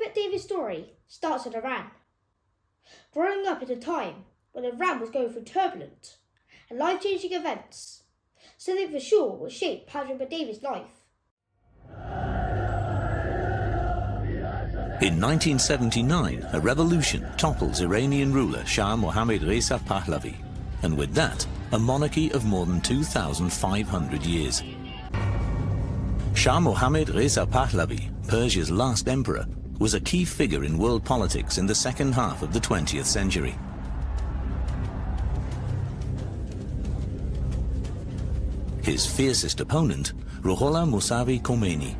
Patrick Bet-David's story starts in Iran. Growing up at a time when Iran was going through turbulent and life-changing events, something for sure will shape Patrick Bet-David's life. In 1979, a revolution topples Iranian ruler Shah Mohammad Reza Pahlavi, and with that, a monarchy of more than 2,500 years. Shah Mohammad Reza Pahlavi, Persia's last emperor, was a key figure in world politics in the second half of the 20th century. His fiercest opponent, Ruhollah Mousavi Khomeini.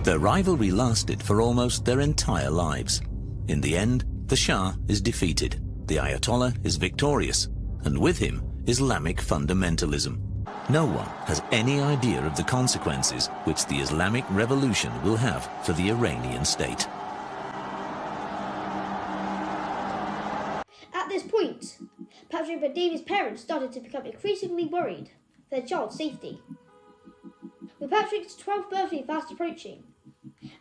Their rivalry lasted for almost their entire lives. In the end, the Shah is defeated, the Ayatollah is victorious, and with him, Islamic fundamentalism. No one has any idea of the consequences which the Islamic Revolution will have for the Iranian state. At this point, Patrick Bet-David's parents started to become increasingly worried for their child's safety. With Patrick's 12th birthday fast approaching,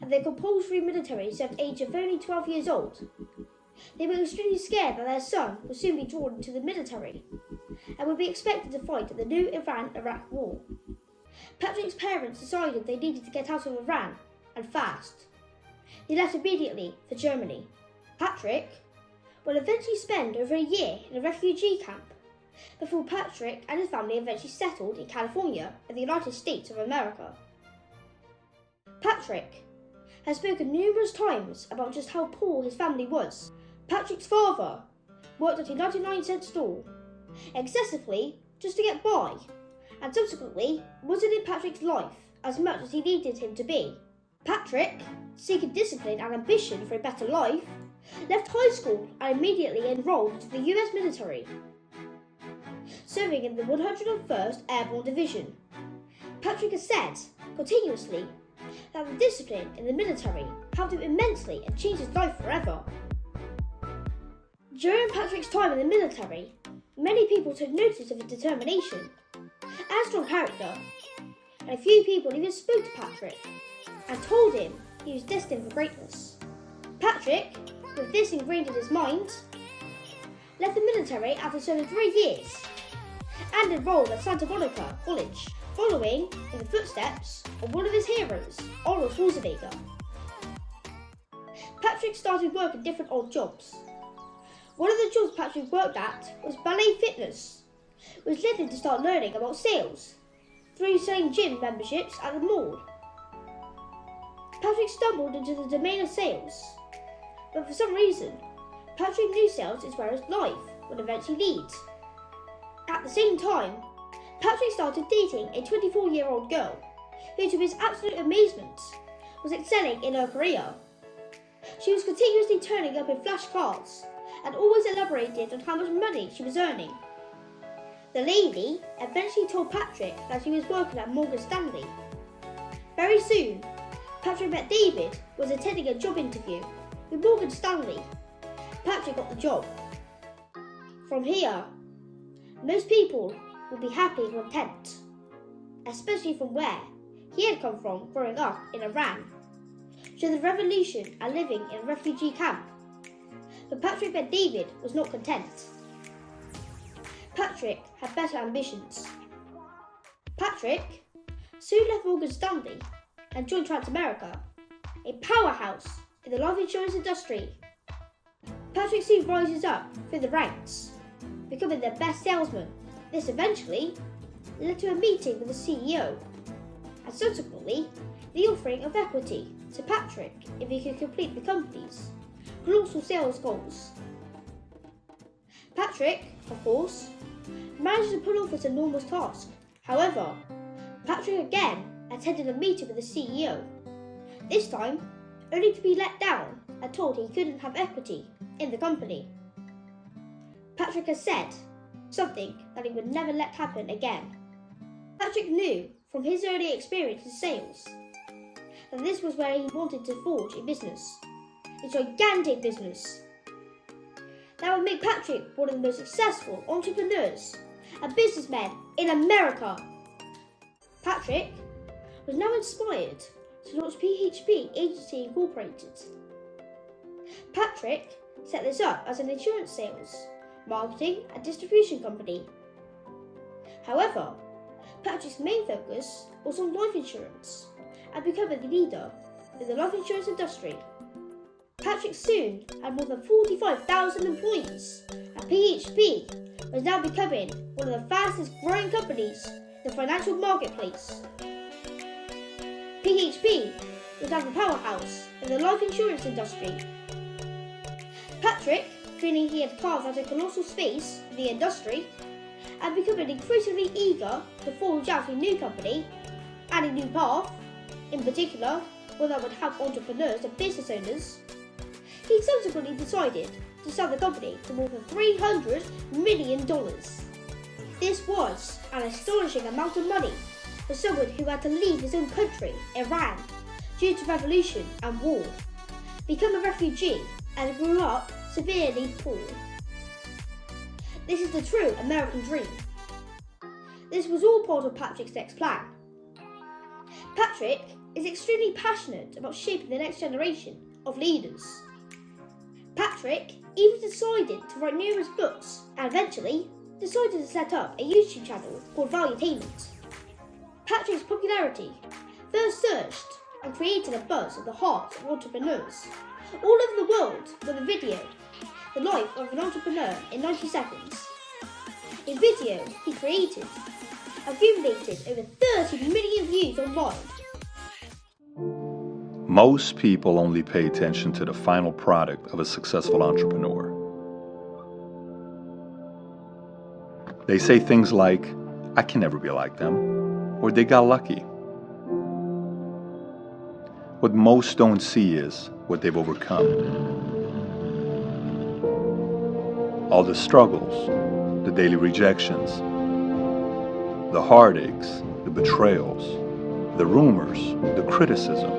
and their compulsory military at the age of only 12 years old, they were extremely scared that their son would soon be drawn into the military and would be expected to fight in the new Iran-Iraq war. Patrick's parents decided they needed to get out of Iran, and fast. They left immediately for Germany. Patrick would eventually spend over a year in a refugee camp before Patrick and his family eventually settled in California in the United States of America. Patrick has spoken numerous times about just how poor his family was. Patrick's father worked at a 99-cent store excessively just to get by, and subsequently wasn't in Patrick's life as much as he needed him to be. Patrick, seeking discipline and ambition for a better life, left high school and immediately enrolled into the US military, serving in the 101st Airborne Division. Patrick has said continuously that the discipline in the military helped him immensely and changed his life forever. During Patrick's time in the military, many people took notice of his determination and strong character, and a few people even spoke to Patrick and told him he was destined for greatness. Patrick, with this ingrained in his mind, left the military after serving 3 years and enrolled at Santa Monica College, following in the footsteps of one of his heroes, Arnold Schwarzenegger. Patrick started working different odd jobs. One of the jobs Patrick worked at was ballet fitness, which led him to start learning about sales through selling gym memberships at the mall. Patrick stumbled into the domain of sales, but for some reason, Patrick knew sales is where his life would eventually lead. At the same time, Patrick started dating a 24-year-old girl who, to his absolute amazement, was excelling in her career. She was continuously turning up in flashcards and always elaborated on how much money she was earning. The lady eventually told Patrick that she was working at Morgan Stanley. Very soon, Patrick Bet-David was attending a job interview with Morgan Stanley. Patrick got the job. From here, most people would be happy and content, especially from where he had come from growing up in Iran, during the revolution and living in a refugee camp. But Patrick Bet-David was not content. Patrick had better ambitions. Patrick soon left Morgan Stanley and joined Transamerica, a powerhouse in the life insurance industry. Patrick soon rises up through the ranks, becoming their best salesman. This eventually led to a meeting with the CEO, and subsequently the offering of equity to Patrick if he could complete the company's colossal sales goals. Patrick, of course, managed to pull off this enormous task. However, Patrick again attended a meeting with the CEO, this time only to be let down and told he couldn't have equity in the company. Patrick has said something that he would never let happen again. Patrick knew from his early experience in sales that this was where he wanted to forge a business, a gigantic business that would make Patrick one of the most successful entrepreneurs and businessmen in America. Patrick was now inspired to launch PHP Agency Incorporated, Patrick set this up as an insurance sales, marketing and distribution company. However, Patrick's main focus was on life insurance and becoming the leader in the life insurance industry. Patrick soon had more than 45,000 employees, and PHP was now becoming one of the fastest growing companies in the financial marketplace. PHP was now the powerhouse in the life insurance industry. Patrick, feeling he had carved out a colossal space in the industry and becoming increasingly eager to forge out a new company and a new path, in particular one that would help entrepreneurs and business owners, he subsequently decided to sell the company for more than $300 million. This was an astonishing amount of money for someone who had to leave his own country, Iran, due to revolution and war, become a refugee, and grew up severely poor. This is the true American dream. This was all part of Patrick's next plan. Patrick is extremely passionate about shaping the next generation of leaders. Patrick even decided to write numerous books and eventually decided to set up a YouTube channel called Valuetainment. Patrick's popularity first surged and created a buzz at the heart of entrepreneurs all over the world with a video, The Life of an Entrepreneur in 90 Seconds. A video he created accumulated over 30 million views online. Most people only pay attention to the final product of a successful entrepreneur. They say things like, "I can never be like them," or "they got lucky." What most don't see is what they've overcome. All the struggles, the daily rejections, the heartaches, the betrayals, the rumors, the criticism,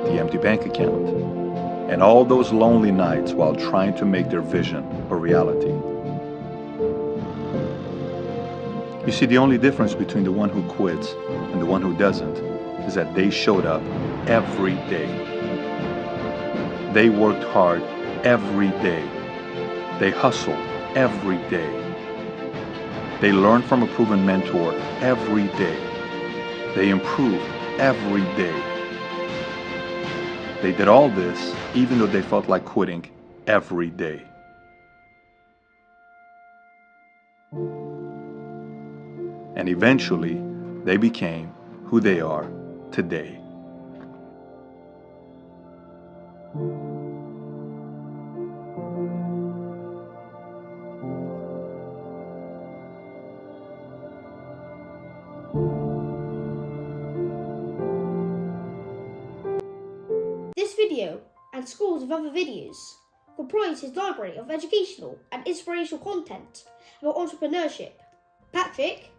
the empty bank account, and all those lonely nights while trying to make their vision a reality. You see, the only difference between the one who quits and the one who doesn't is that they showed up every day. They worked hard every day. They hustled every day. They learned from a proven mentor every day. They improved every day. They did all this even though they felt like quitting every day. And eventually, they became who they are today. This video and scores of other videos comprise his library of educational and inspirational content about entrepreneurship. Patrick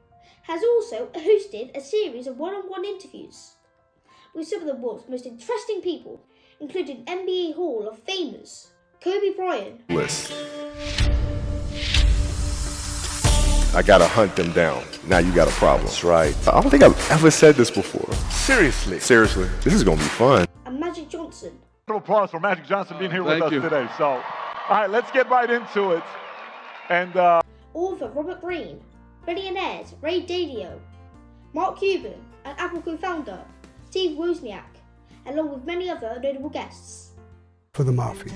has also hosted a series of one-on-one interviews with some of the world's most interesting people, including NBA Hall of Famers Kobe Bryant. List. I gotta hunt them down. Now you got a problem. That's right. I don't think I've ever said this before. Seriously. This is gonna be fun. And Magic Johnson. Round of applause for Magic Johnson being here with us today. So, all right, let's get right into it. And Author Robert Greene, billionaires Ray Dalio, Mark Cuban, and Apple co-founder Steve Wozniak, along with many other notable guests. For the Mafia.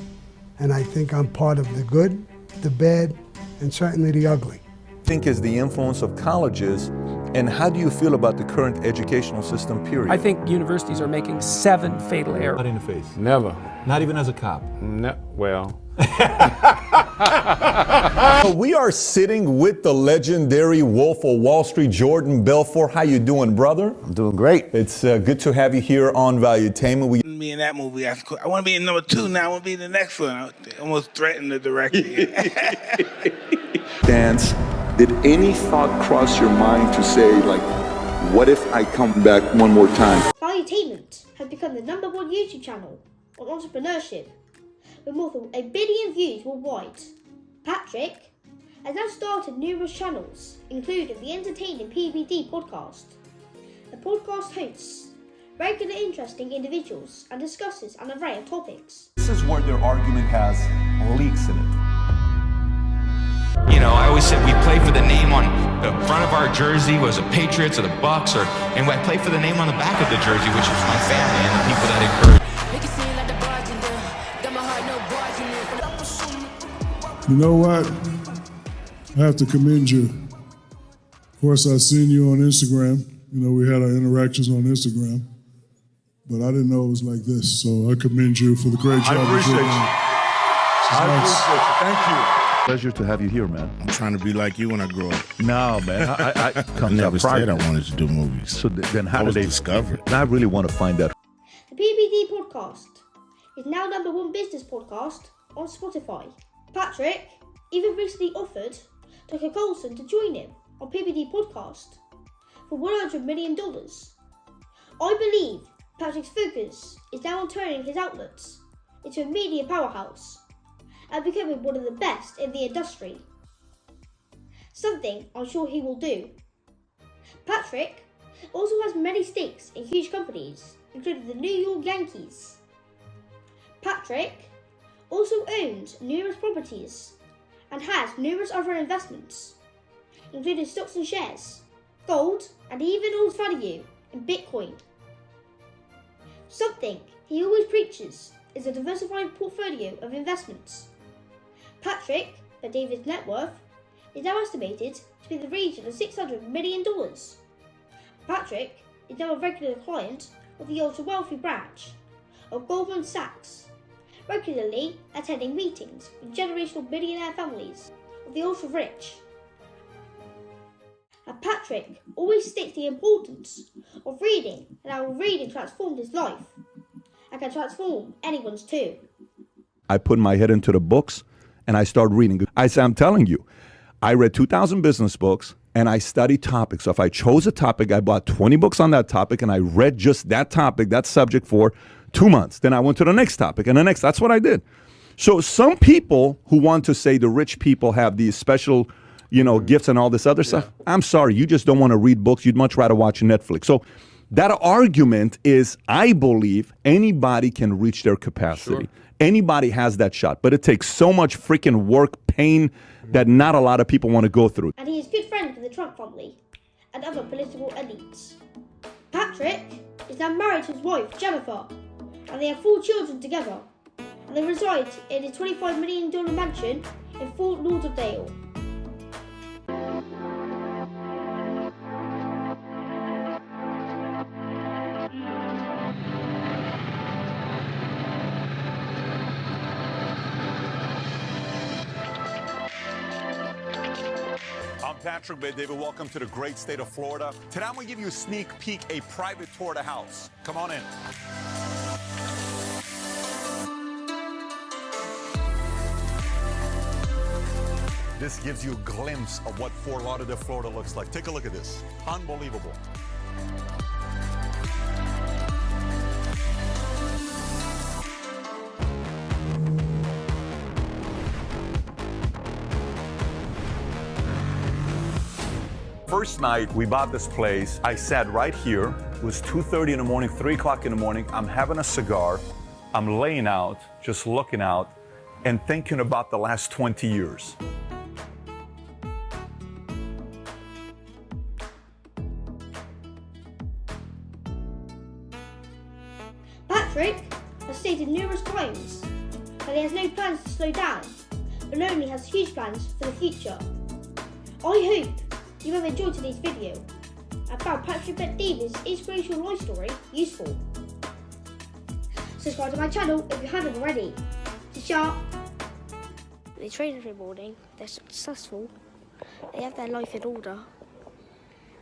And I think I'm part of the good, the bad, and certainly the ugly. Think is the influence of colleges, and how do you feel about the current educational system, period? I think universities are making 7 fatal errors. Not in the face. Never. Not even as a cop. No, well. We are sitting with the legendary Wolf of Wall Street, Jordan Belfort. How you doing, brother? I'm doing great. It's good to have you here on Valuetainment. We be in that movie. I want to be in number 2 now. I want to be in the next one. I almost threatened the director. Dance. Did any thought cross your mind to say, like, what if I come back one more time? Valuetainment has become the #1 YouTube channel on entrepreneurship, with more than 1 billion views worldwide. Patrick has now started numerous channels, including the entertaining PBD podcast. The podcast hosts regular interesting individuals and discusses an array of topics. this is where their argument has leaks in it. You know, I always said we play for the name on the front of our jersey, was it Patriots or the Bucks, and I play for the name on the back of the jersey, which is my family and the people that encourage. You know what? I have to commend you. Of course, I've seen you on Instagram. You know, we had our interactions on Instagram, but I didn't know it was like this. So I commend you for the great job. I appreciate you. Appreciate you. Thank you. Pleasure to have you here, man. I'm trying to be like you when I grow up. No, man. I never said I wanted to do movies. So then how did they discover it? I really want to find out. The PBD podcast is now #1 business podcast on Spotify. Patrick even recently offered Dr. Colson to join him on PBD podcast for $100 million. I believe Patrick's focus is now on turning his outlets into a media powerhouse and becoming one of the best in the industry. Something I'm sure he will do. Patrick also has many stakes in huge companies, including the New York Yankees. Patrick also owns numerous properties and has numerous other investments, including stocks and shares, gold, and even holds value in Bitcoin. Something he always preaches is a diversified portfolio of investments. Patrick, by David's net worth, is now estimated to be in the region of $600 million. Patrick is now a regular client of the ultra-wealthy branch of Goldman Sachs, regularly attending meetings with generational billionaire families of the ultra-rich. And Patrick always states the importance of reading and how reading transformed his life and can transform anyone's too. I put my head into the books and I started reading. I'm telling you, I read 2,000 business books and I studied topics. So if I chose a topic, I bought 20 books on that topic and I read just that topic, that subject for 2 months. Then I went to the next topic and the next. That's what I did. So some people who want to say the rich people have these special, gifts and all this other stuff. I'm sorry, you just don't want to read books. You'd much rather watch Netflix. So that argument is, I believe anybody can reach their capacity. Sure. Anybody has that shot, but it takes so much freaking work, pain, that not a lot of people want to go through. And he is good friends with the Trump family and other political elites. Patrick is now married to his wife, Jennifer, and they have 4 children together, and they reside in a $25 million mansion in Fort Lauderdale. I'm Patrick Bet-David. Welcome to the great state of Florida. Today I'm going to give you a sneak peek, a private tour of the house. Come on in. This gives you a glimpse of what Fort Lauderdale, Florida looks like. Take a look at this. Unbelievable. First night we bought this place, I sat right here. It was 2:30 in the morning, 3 o'clock in the morning. I'm having a cigar. I'm laying out, just looking out and thinking about the last 20 years. Patrick has stated numerous times that he has no plans to slow down, but only has huge plans for the future. I hope you have enjoyed today's video and found Patrick Bet-David's inspirational life story useful. Subscribe to my channel if you haven't already. Sharp. They train every morning, they're successful, they have their life in order.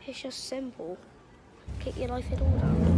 It's just simple. Get your life in order.